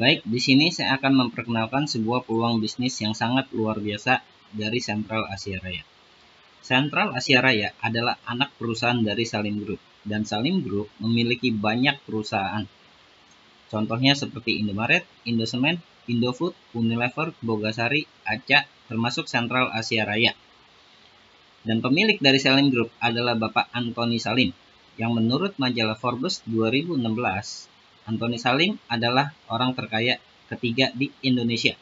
Baik, di sini saya akan memperkenalkan sebuah peluang bisnis yang sangat luar biasa dari Sentral Asia Raya. Sentral Asia Raya adalah anak perusahaan dari Salim Group, dan Salim Group memiliki banyak perusahaan. Contohnya seperti Indomaret, Indosemen, Indofood, Unilever, Bogasari, Aca, termasuk Sentral Asia Raya. Dan pemilik dari Salim Group adalah Bapak Antoni Salim, yang menurut majalah Forbes 2016, Antoni Salim adalah orang terkaya ketiga di Indonesia.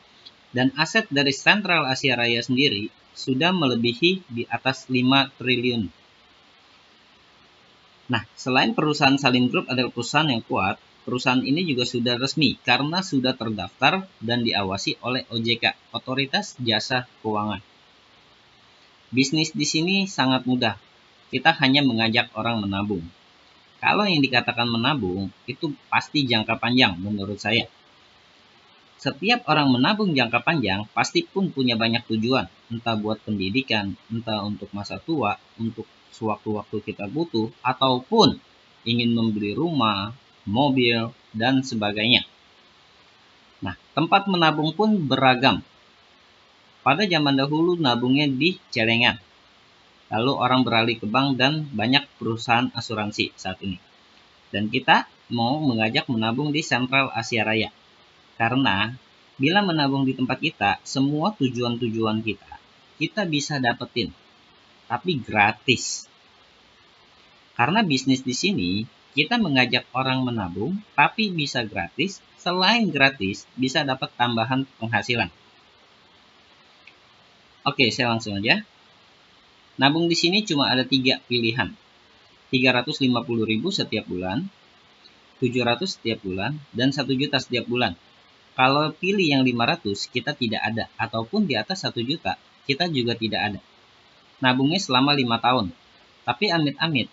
Dan aset dari Sentral Asia Raya sendiri sudah melebihi di atas 5 triliun. Nah, selain perusahaan Salim Group adalah perusahaan yang kuat, perusahaan ini juga sudah resmi karena sudah terdaftar dan diawasi oleh OJK, Otoritas Jasa Keuangan. Bisnis di sini sangat mudah. Kita hanya mengajak orang menabung. Kalau yang dikatakan menabung, itu pasti jangka panjang menurut saya. Setiap orang menabung jangka panjang pasti pun punya banyak tujuan. Entah buat pendidikan, entah untuk masa tua, untuk sewaktu-waktu kita butuh, ataupun ingin membeli rumah, mobil, dan sebagainya. Nah, tempat menabung pun beragam. Pada zaman dahulu nabungnya di celengan. Lalu orang beralih ke bank dan banyak perusahaan asuransi saat ini. Dan kita mau mengajak menabung di Sentral Asia Raya. Karena bila menabung di tempat kita, semua tujuan-tujuan kita bisa dapetin. Tapi gratis. Karena bisnis di sini, kita mengajak orang menabung, tapi bisa gratis. Selain gratis, bisa dapat tambahan penghasilan. Oke, saya langsung aja. Nabung di sini cuma ada 3 pilihan. 350.000 setiap bulan, 700 setiap bulan, dan 1 juta setiap bulan. Kalau pilih yang 500, kita tidak ada. Ataupun di atas 1 juta, kita juga tidak ada. Nabungnya selama 5 tahun. Tapi amit-amit,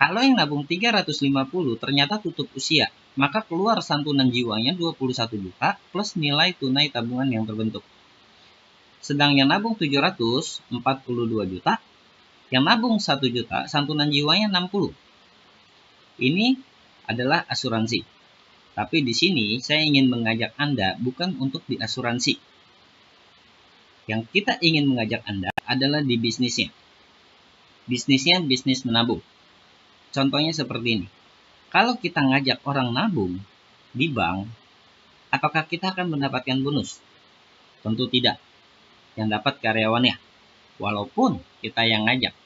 kalau yang nabung 350 ternyata tutup usia, maka keluar santunan jiwanya 21 juta plus nilai tunai tabungan yang terbentuk. Sedang yang nabung 700, 42 juta. Yang nabung 1 juta, santunan jiwanya 60. Ini adalah asuransi. Tapi di sini saya ingin mengajak Anda bukan untuk di asuransi. Yang kita ingin mengajak Anda adalah di bisnisnya. Bisnisnya bisnis menabung. Contohnya seperti ini. Kalau kita ngajak orang nabung di bank, apakah kita akan mendapatkan bonus? Tentu tidak. Yang dapat karyawannya. Walaupun kita yang ngajak.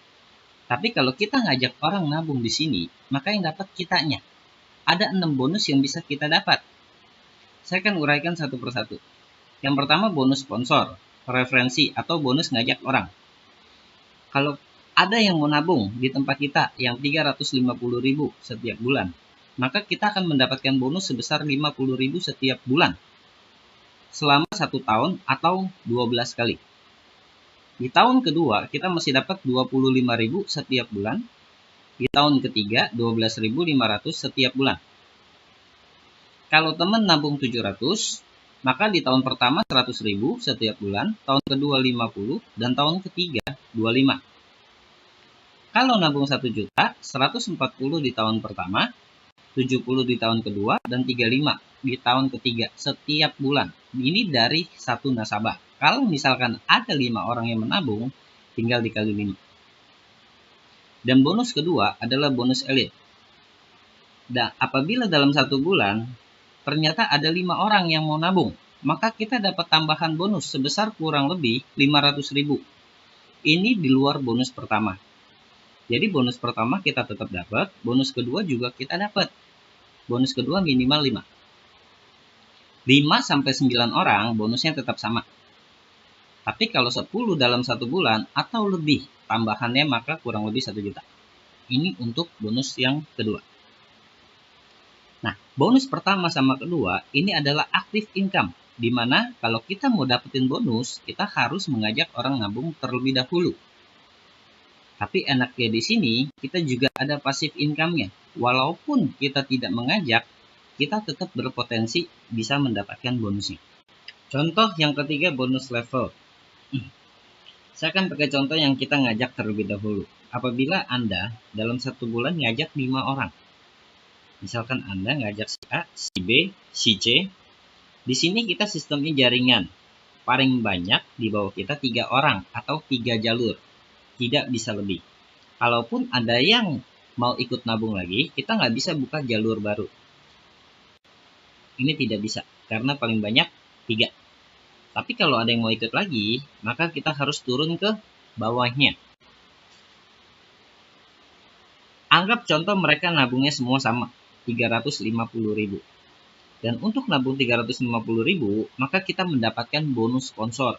Tapi kalau kita ngajak orang nabung di sini, maka yang dapat kitanya. Ada 6 bonus yang bisa kita dapat. Saya akan uraikan satu persatu. Yang pertama bonus sponsor, referensi, atau bonus ngajak orang. Kalau ada yang mau nabung di tempat kita yang 350.000 setiap bulan, maka kita akan mendapatkan bonus sebesar 50.000 setiap bulan. Selama 1 tahun atau 12 kali. Di tahun kedua, kita masih dapat 25.000 setiap bulan. Di tahun ketiga, 12.500 setiap bulan. Kalau teman nabung 700, maka di tahun pertama 100.000 setiap bulan, tahun kedua 50, dan tahun ketiga 25. Kalau nabung 1 juta, 140 di tahun pertama, 70 di tahun kedua, dan 35 di tahun ketiga setiap bulan. Ini dari satu nasabah. Kalau misalkan ada 5 orang yang menabung, tinggal dikali 5. Dan bonus kedua adalah bonus elit. Dan apabila dalam 1 bulan, ternyata ada 5 orang yang mau nabung, maka kita dapat tambahan bonus sebesar kurang lebih 500.000. Ini di luar bonus pertama. Jadi bonus pertama kita tetap dapat, bonus kedua juga kita dapat. Bonus kedua minimal 5. 5-9 orang bonusnya tetap sama. Tapi kalau 10 dalam 1 bulan atau lebih, tambahannya maka kurang lebih 1 juta. Ini untuk bonus yang kedua. Nah, bonus pertama sama kedua ini adalah active income. Di mana kalau kita mau dapetin bonus, kita harus mengajak orang nabung terlebih dahulu. Tapi enaknya di sini, kita juga ada passive income-nya. Walaupun kita tidak mengajak, kita tetap berpotensi bisa mendapatkan bonusnya. Contoh yang ketiga, bonus level. Saya akan pakai contoh yang kita ngajak terlebih dahulu. Apabila Anda dalam 1 bulan ngajak 5 orang. Misalkan Anda ngajak si A, si B, si C, Di sini kita sistemnya jaringan. Paling banyak di bawah kita 3 orang atau 3 jalur. Tidak bisa lebih. Kalaupun ada yang mau ikut nabung lagi, kita nggak bisa buka jalur baru. Ini tidak bisa, karena paling banyak 3. Tapi kalau ada yang mau ikut lagi, maka kita harus turun ke bawahnya. Anggap contoh mereka nabungnya semua sama, 350.000. Dan untuk nabung 350.000, maka kita mendapatkan bonus sponsor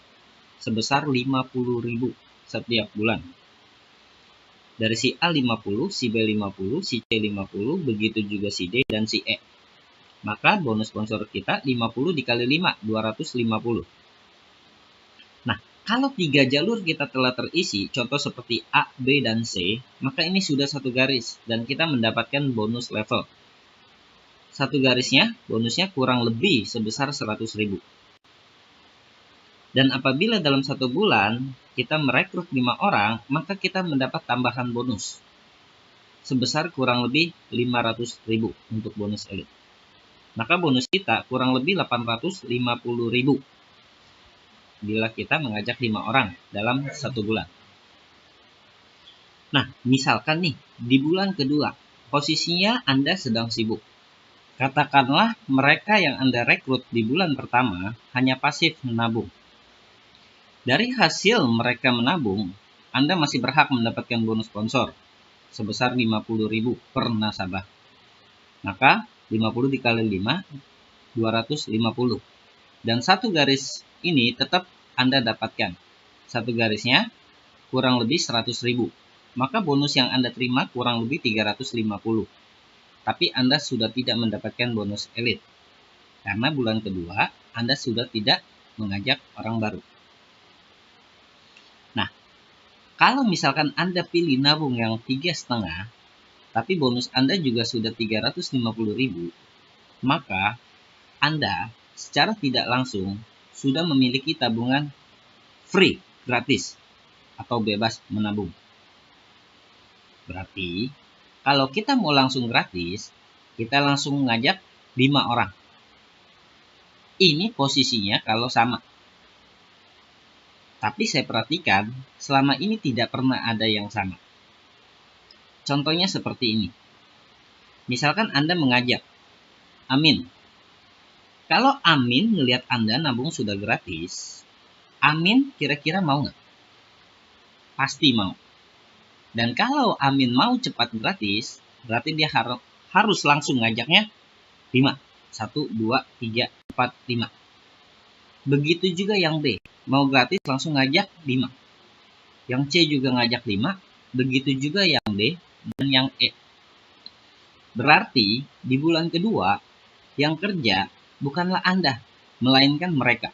sebesar 50.000 setiap bulan. Dari si A 50, si B 50, si C 50, begitu juga si D dan si E. Maka bonus sponsor kita 50 dikali 5, 250. Nah, kalau 3 jalur kita telah terisi, contoh seperti A, B, dan C, maka ini sudah satu garis dan kita mendapatkan bonus level. Satu garisnya, bonusnya kurang lebih sebesar 100.000. Dan apabila dalam satu bulan kita merekrut 5 orang, maka kita mendapat tambahan bonus sebesar kurang lebih 500.000 untuk bonus elit. Maka bonus kita kurang lebih 850.000 bila kita mengajak 5 orang dalam satu bulan. Nah, misalkan nih, di bulan kedua, posisinya Anda sedang sibuk. Katakanlah mereka yang Anda rekrut di bulan pertama hanya pasif menabung. Dari hasil mereka menabung, Anda masih berhak mendapatkan bonus sponsor sebesar 50.000 per nasabah. Maka 50 dikali 5, 250. Dan satu garis ini tetap Anda dapatkan. Satu garisnya kurang lebih 100.000. Maka bonus yang Anda terima kurang lebih 350. Tapi Anda sudah tidak mendapatkan bonus elit. Karena bulan kedua, Anda sudah tidak mengajak orang baru. Nah, kalau misalkan Anda pilih nabung yang 3,5, tapi bonus Anda juga sudah 350.000, maka Anda secara tidak langsung sudah memiliki tabungan free, gratis, atau bebas menabung. Berarti, kalau kita mau langsung gratis, kita langsung ngajak 5 orang. Ini posisinya kalau sama. Tapi saya perhatikan, selama ini tidak pernah ada yang sama. Contohnya seperti ini. Misalkan Anda mengajak Amin. Kalau Amin ngelihat Anda nabung sudah gratis, Amin kira-kira mau nggak? Pasti mau. Dan kalau Amin mau cepat gratis, berarti dia harus langsung ngajaknya 5. 1, 2, 3, 4, 5. Begitu juga yang B. Mau gratis langsung ngajak 5. Yang C juga ngajak 5. Begitu juga yang D dan yang E. Berarti di bulan kedua, yang kerja bukanlah Anda, melainkan mereka.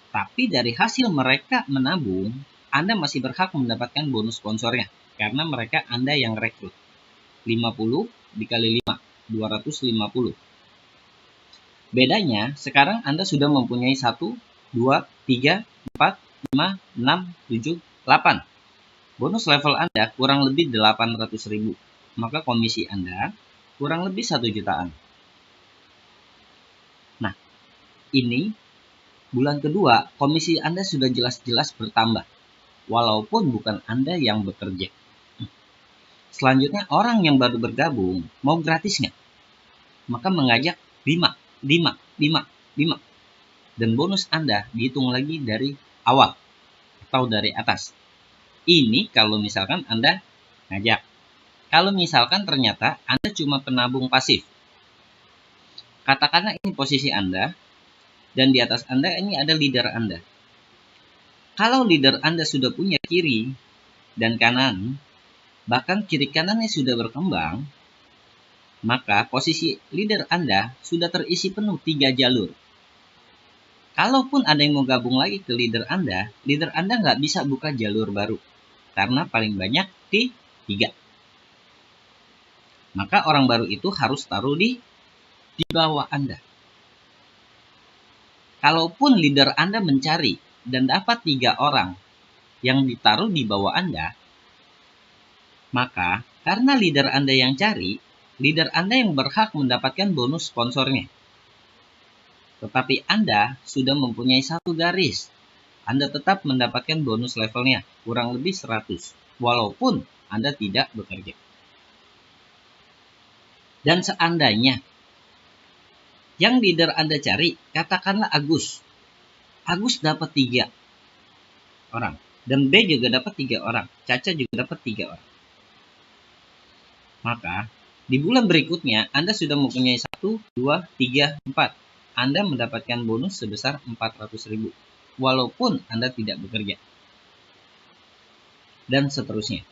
Tapi dari hasil mereka menabung, Anda masih berhak mendapatkan bonus sponsornya. Karena mereka Anda yang rekrut. 50 dikali 5, 250. Bedanya, sekarang Anda sudah mempunyai 1, 2, 3, 4, 5, 6, 7, 8. Bonus level Anda kurang lebih 800.000. Maka komisi Anda kurang lebih 1 jutaan. Nah, ini bulan kedua, komisi Anda sudah jelas-jelas bertambah. Walaupun bukan Anda yang bekerja. Selanjutnya, orang yang baru bergabung, mau gratis nggak? Maka mengajak 5. Dan bonus Anda dihitung lagi dari awal atau dari atas. Ini kalau misalkan Anda ngajak. Kalau misalkan ternyata Anda cuma penabung pasif. Katakanlah ini posisi Anda, dan di atas Anda ini ada leader Anda. Kalau leader Anda sudah punya kiri dan kanan, bahkan kiri kanannya sudah berkembang, maka posisi leader Anda sudah terisi penuh 3 jalur. Kalaupun ada yang mau gabung lagi ke leader Anda nggak bisa buka jalur baru. Karena paling banyak 3. Maka orang baru itu harus taruh di bawah Anda. Kalaupun leader Anda mencari dan dapat 3 orang yang ditaruh di bawah Anda, maka karena leader Anda yang cari, leader Anda yang berhak mendapatkan bonus sponsornya. Tetapi Anda sudah mempunyai satu garis. Anda tetap mendapatkan bonus levelnya, kurang lebih 100, walaupun Anda tidak bekerja. Dan seandainya yang leader Anda cari, katakanlah Agus. Agus dapat 3 orang. Dan B juga dapat 3 orang. Caca juga dapat 3 orang. Maka, di bulan berikutnya, Anda sudah mempunyai 1, 2, 3, 4. Anda mendapatkan bonus sebesar 400.000. Walaupun Anda tidak bekerja. Dan seterusnya.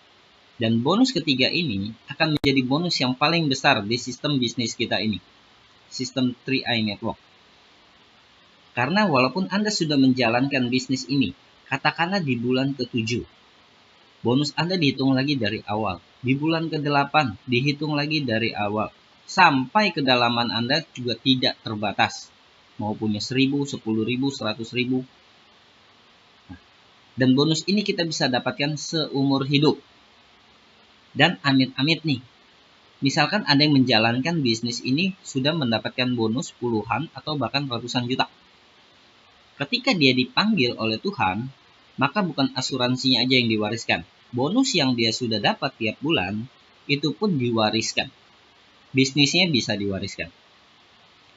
Dan bonus ketiga ini akan menjadi bonus yang paling besar di sistem bisnis kita ini. Sistem 3i Network. Karena walaupun Anda sudah menjalankan bisnis ini, katakanlah di bulan ke-7, bonus Anda dihitung lagi dari awal. Di bulan ke-8, dihitung lagi dari awal. Sampai kedalaman Anda juga tidak terbatas. Mau punya 1.000, 10.000, 100.000. Dan bonus ini kita bisa dapatkan seumur hidup. Dan amit-amit nih, misalkan Anda yang menjalankan bisnis ini sudah mendapatkan bonus puluhan atau bahkan ratusan juta. Ketika dia dipanggil oleh Tuhan, maka bukan asuransinya aja yang diwariskan. Bonus yang dia sudah dapat tiap bulan, itu pun diwariskan. Bisnisnya bisa diwariskan.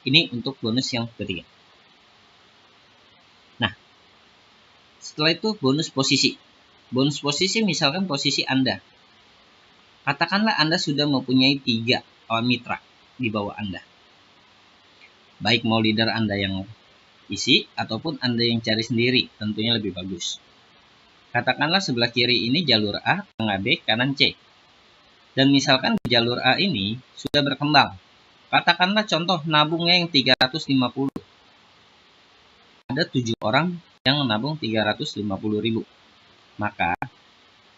Ini untuk bonus yang ketiga. Nah, setelah itu bonus posisi. Bonus posisi misalkan posisi Anda. Katakanlah Anda sudah mempunyai 3 mitra di bawah Anda. Baik mau leader Anda yang isi ataupun Anda yang cari sendiri, tentunya lebih bagus. Katakanlah sebelah kiri ini jalur A, tengah B, kanan C. Dan misalkan jalur A ini sudah berkembang. Katakanlah contoh nabungnya yang 350. Ada 7 orang yang menabung 350.000. Maka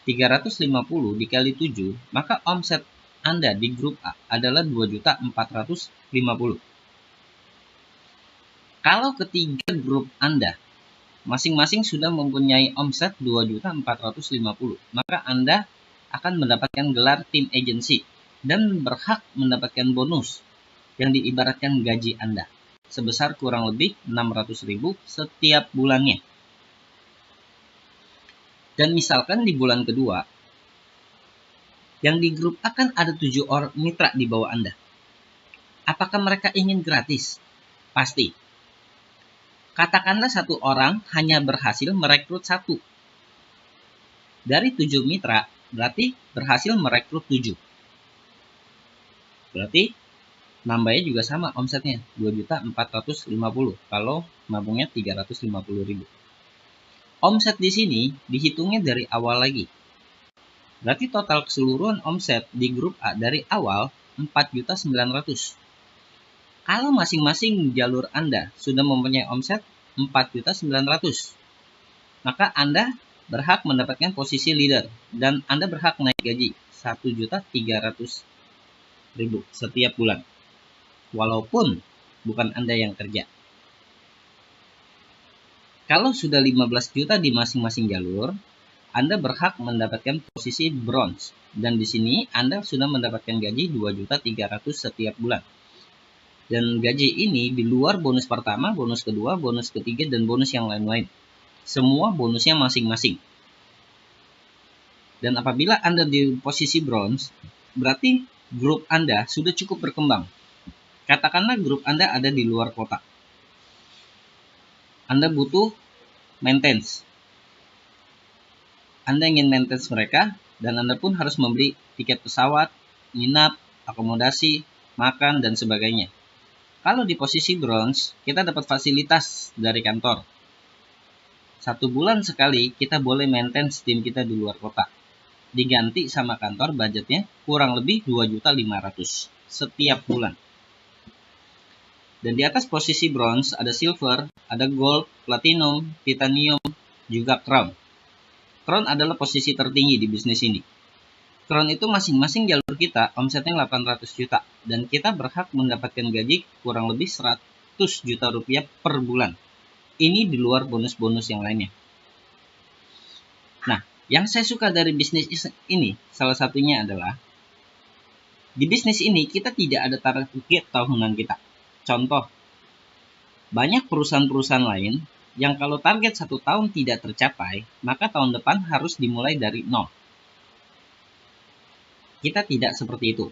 350 dikali 7, maka omset Anda di grup A adalah 2.450.000. Kalau ketiga grup Anda masing-masing sudah mempunyai omset 2.450.000, maka Anda akan mendapatkan gelar tim agency dan berhak mendapatkan bonus yang diibaratkan gaji Anda sebesar kurang lebih 600.000 setiap bulannya. Dan misalkan di bulan kedua, yang di grup akan ada 7 orang mitra di bawah Anda. Apakah mereka ingin gratis? Pasti. Katakanlah 1 orang hanya berhasil merekrut 1. Dari 7 mitra, berarti berhasil merekrut 7. Berarti nambahnya juga sama omsetnya, 2.450.000 kalau nabungnya 350.000. Omset di sini dihitungnya dari awal lagi. Berarti total keseluruhan omset di grup A dari awal 4.900.000. Kalau masing-masing jalur Anda sudah mempunyai omset 4.900.000, maka Anda berhak mendapatkan posisi leader dan Anda berhak naik gaji 1.300.000 setiap bulan. Walaupun bukan Anda yang kerja. Kalau sudah 15 juta di masing-masing jalur, Anda berhak mendapatkan posisi bronze. Dan di sini Anda sudah mendapatkan gaji 2.300.000 setiap bulan. Dan gaji ini di luar bonus pertama, bonus kedua, bonus ketiga, dan bonus yang lain-lain. Semua bonusnya masing-masing. Dan apabila Anda di posisi bronze, berarti grup Anda sudah cukup berkembang. Katakanlah grup Anda ada di luar kota. Anda butuh maintenance. Anda ingin maintenance mereka, dan Anda pun harus membeli tiket pesawat, nginap, akomodasi, makan, dan sebagainya. Kalau di posisi bronze, kita dapat fasilitas dari kantor. 1 bulan sekali, kita boleh maintenance tim kita di luar kota. Diganti sama kantor, budgetnya kurang lebih 2.500.000 setiap bulan. Dan di atas posisi bronze ada silver, ada gold, platinum, titanium, juga crown. Crown adalah posisi tertinggi di bisnis ini. Crown itu masing-masing jalur kita omsetnya 800 juta. Dan kita berhak mendapatkan gaji kurang lebih 100 juta rupiah per bulan. Ini di luar bonus-bonus yang lainnya. Nah, yang saya suka dari bisnis ini salah satunya adalah di bisnis ini kita tidak ada target tahunan kita. Contoh, Banyak perusahaan-perusahaan lain yang kalau target 1 tahun tidak tercapai, maka tahun depan harus dimulai dari nol. Kita tidak seperti itu.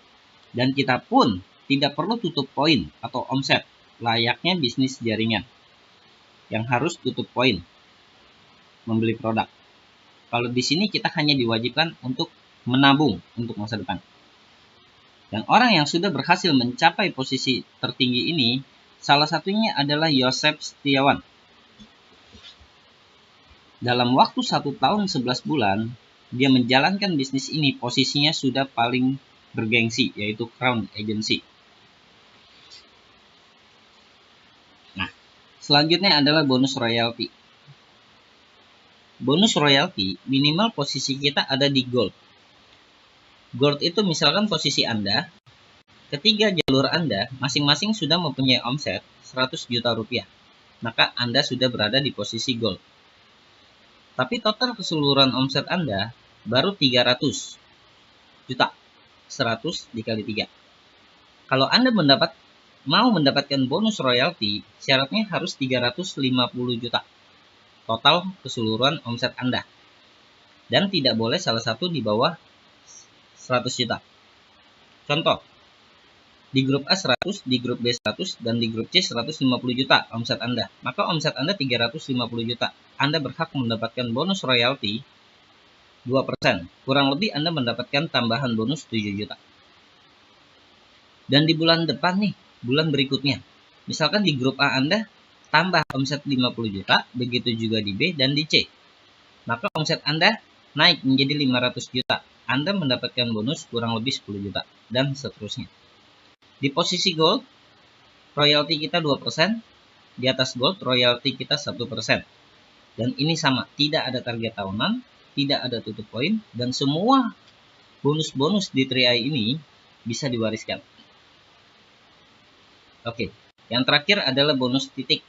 Dan kita pun tidak perlu tutup poin atau omset layaknya bisnis jaringan yang harus tutup poin membeli produk. Kalau di sini kita hanya diwajibkan untuk menabung untuk masa depan. Dan orang yang sudah berhasil mencapai posisi tertinggi ini, salah satunya adalah Yosef Setiawan. Dalam waktu 1 tahun 11 bulan, dia menjalankan bisnis ini, posisinya sudah paling bergengsi, yaitu Crown Agency. Nah, selanjutnya adalah bonus royalty. Bonus royalty minimal posisi kita ada di gold. Gold itu misalkan posisi Anda, ketiga jalur Anda masing-masing sudah mempunyai omset 100 juta rupiah. Maka Anda sudah berada di posisi gold. Tapi total keseluruhan omset Anda baru 300 juta. 100 dikali 3. Kalau Anda mau mendapatkan bonus royalty, syaratnya harus 350 juta. Total keseluruhan omset Anda. Dan tidak boleh salah satu di bawah 100 juta. Contoh, di grup A 100, di grup B 100, dan di grup C 150 juta omset Anda. Maka omset Anda 350 juta. Anda berhak mendapatkan bonus royalty 2%. Kurang lebih Anda mendapatkan tambahan bonus 7 juta. Dan di bulan depan nih, bulan berikutnya, misalkan di grup A Anda tambah omset 50 juta, begitu juga di B dan di C. Maka omset Anda naik menjadi 500 juta. Anda mendapatkan bonus kurang lebih 10 juta, dan seterusnya. Di posisi gold, royalti kita 2%, di atas gold, royalti kita 1%. Dan ini sama, tidak ada target tahunan, tidak ada tutup poin, dan semua bonus-bonus di 3i ini bisa diwariskan. Oke, yang terakhir adalah bonus titik,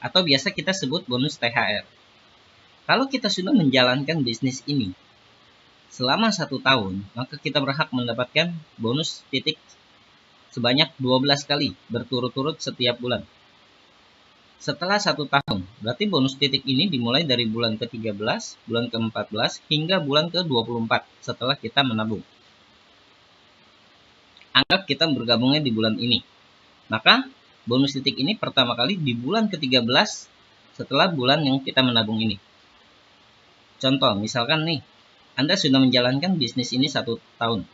atau biasa kita sebut bonus THR. Kalau kita sudah menjalankan bisnis ini selama 1 tahun, maka kita berhak mendapatkan bonus titik sebanyak 12 kali berturut-turut setiap bulan. Setelah 1 tahun, berarti bonus titik ini dimulai dari bulan ke-13, bulan ke-14, hingga bulan ke-24 setelah kita menabung. Anggap kita bergabungnya di bulan ini. Maka bonus titik ini pertama kali di bulan ke-13 setelah bulan yang kita menabung ini. Contoh, misalkan nih, Anda sudah menjalankan bisnis ini 1 tahun.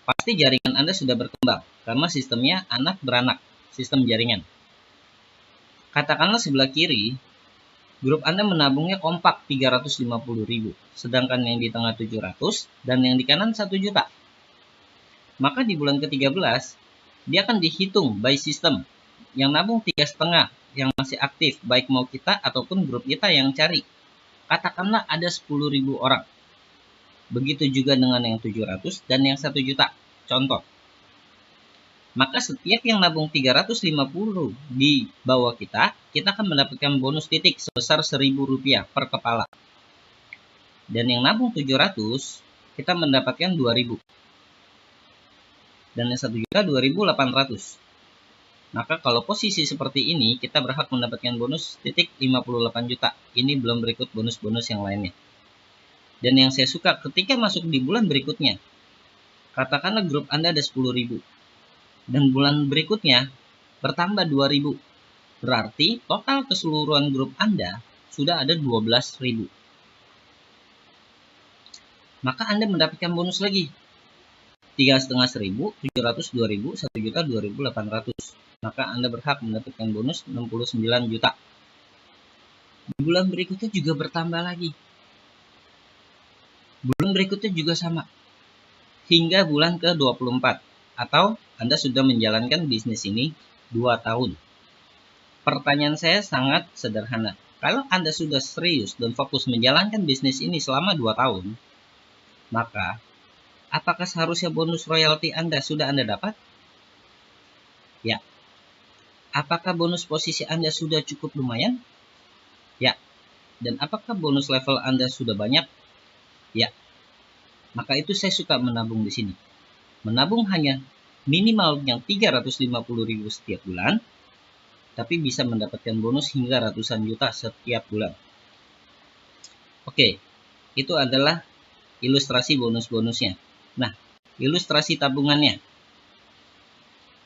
Pasti jaringan Anda sudah berkembang, karena sistemnya anak beranak, sistem jaringan. Katakanlah sebelah kiri, grup Anda menabungnya kompak 350.000, sedangkan yang di tengah 700, dan yang di kanan 1 juta. Maka di bulan ke-13, dia akan dihitung by system, yang nabung 3,5, yang masih aktif, baik mau kita ataupun grup kita yang cari. Katakanlah ada 10.000 orang. Begitu juga dengan yang 700 dan yang 1 juta. Contoh. Maka setiap yang nabung 350 di bawah kita akan mendapatkan bonus titik sebesar 1.000 rupiah per kepala. Dan yang nabung 700, kita mendapatkan 2.000. Dan yang 1 juta 2.800. Maka kalau posisi seperti ini, kita berhak mendapatkan bonus titik 58 juta. Ini belum berikut bonus-bonus yang lainnya. Dan yang saya suka ketika masuk di bulan berikutnya, katakanlah grup Anda ada 10.000. Dan bulan berikutnya bertambah 2.000. Berarti total keseluruhan grup Anda sudah ada 12.000. Maka Anda mendapatkan bonus lagi. 3,5 1.000, 700 2.000, 1 juta 2.800. Maka Anda berhak mendapatkan bonus 69 juta. Di bulan berikutnya juga bertambah lagi. Bulan berikutnya juga sama. Hingga bulan ke-24. Atau Anda sudah menjalankan bisnis ini 2 tahun. Pertanyaan saya sangat sederhana. Kalau Anda sudah serius dan fokus menjalankan bisnis ini selama 2 tahun, maka apakah seharusnya bonus royalti Anda sudah Anda dapat? Ya. Apakah bonus posisi Anda sudah cukup lumayan? Ya. Dan apakah bonus level Anda sudah banyak? Ya. Maka itu saya suka menabung di sini. Menabung hanya minimal yang 350.000 setiap bulan. tapi bisa mendapatkan bonus hingga ratusan juta setiap bulan. Oke, itu adalah ilustrasi bonus-bonusnya. Nah, ilustrasi tabungannya.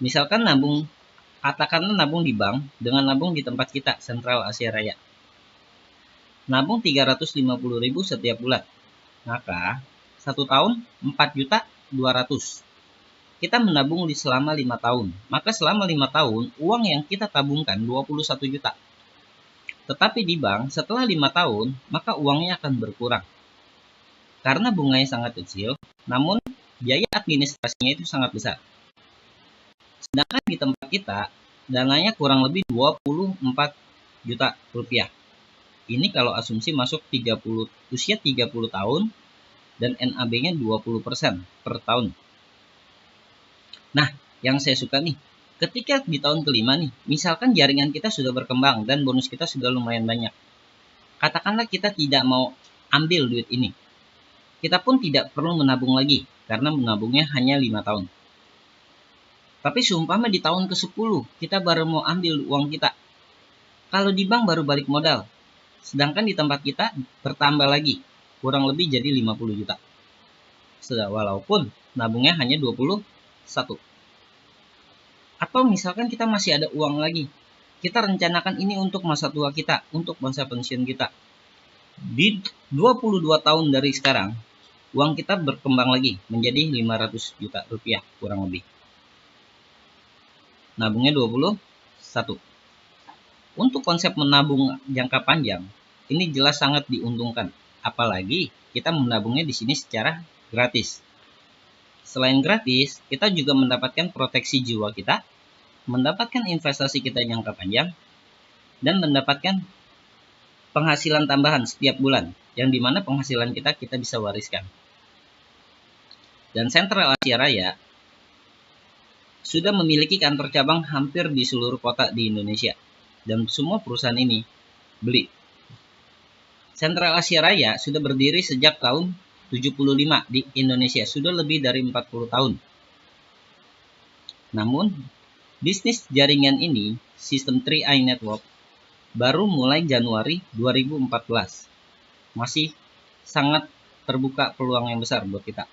Misalkan katakanlah nabung di bank dengan nabung di tempat kita, Sentral Asia Raya. Nabung 350.000 setiap bulan. Maka 1 tahun 4.200.000. Kita menabung selama 5 tahun. Maka selama 5 tahun uang yang kita tabungkan 21 juta. Tetapi di bank setelah 5 tahun maka uangnya akan berkurang. Karena bunganya sangat kecil, namun biaya administrasinya itu sangat besar. Sedangkan di tempat kita, dananya kurang lebih 24 juta rupiah. Ini kalau asumsi masuk usia 30 tahun dan NAB-nya 20% per tahun. Nah, yang saya suka nih, ketika di tahun kelima nih, misalkan jaringan kita sudah berkembang dan bonus kita sudah lumayan banyak. Katakanlah kita tidak mau ambil duit ini. Kita pun tidak perlu menabung lagi, karena menabungnya hanya 5 tahun. Tapi seumpama di tahun ke-10, kita baru mau ambil uang kita. Kalau di bank baru balik modal. Sedangkan di tempat kita bertambah lagi, kurang lebih jadi 50 juta. Walaupun nabungnya hanya 21. Atau misalkan kita masih ada uang lagi. Kita rencanakan ini untuk masa tua kita, untuk masa pensiun kita. Di 22 tahun dari sekarang, uang kita berkembang lagi menjadi 500 juta rupiah kurang lebih. Nabungnya 21. Untuk konsep menabung jangka panjang, ini jelas sangat diuntungkan. Apalagi kita menabungnya di sini secara gratis. Selain gratis, kita juga mendapatkan proteksi jiwa kita, mendapatkan investasi kita jangka panjang, dan mendapatkan penghasilan tambahan setiap bulan, yang dimana penghasilan kita bisa wariskan. Dan Sentral Asia Raya sudah memiliki kantor cabang hampir di seluruh kota di Indonesia. Dan semua perusahaan ini beli. Sentral Asia Raya sudah berdiri sejak tahun 75 di Indonesia. Sudah lebih dari 40 tahun. Namun, bisnis jaringan ini, sistem 3i Network, baru mulai Januari 2014. Masih sangat terbuka peluang yang besar buat kita.